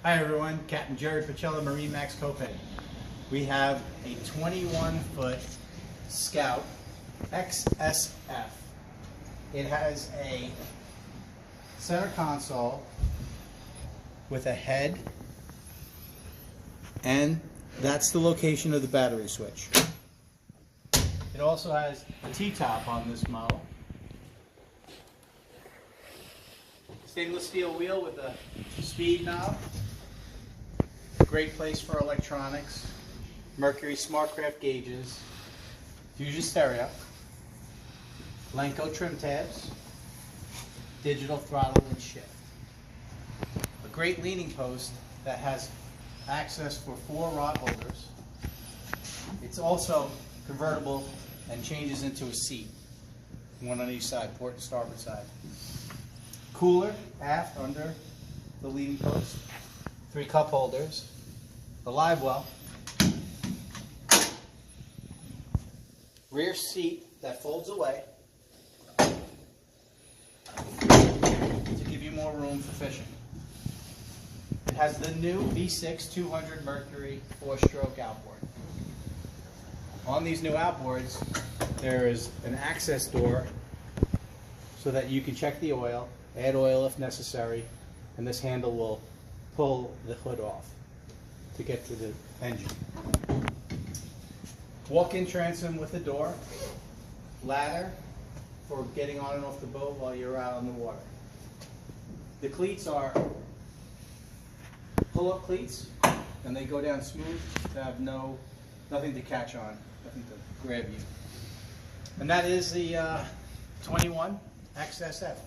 Hi everyone, Captain Jared Pacella, MarineMax co-pay. We have a 21-foot Scout XSF. It has a center console with a head, and that's the location of the battery switch. It also has a T-top on this model. Stainless steel wheel with a speed knob. Great place for electronics. Mercury Smartcraft gauges. Fusion stereo. Lenco trim tabs. Digital throttle and shift. A great leaning post that has access for 4 rod holders. It's also convertible and changes into a seat. One on each side, port and starboard side. Cooler aft under the leaning post. 3 cup holders. The live well. Rear seat that folds away to give you more room for fishing. It has the new V6 200 Mercury 4-stroke outboard. On these new outboards, there is an access door so that you can check the oil, add oil if necessary, and this handle will pull the hood off to get to the engine. Walk-in transom with a door, ladder for getting on and off the boat while you're out on the water. The cleats are pull-up cleats, and they go down smooth. They have nothing to catch on, nothing to grab you. And that is the 21 XSF.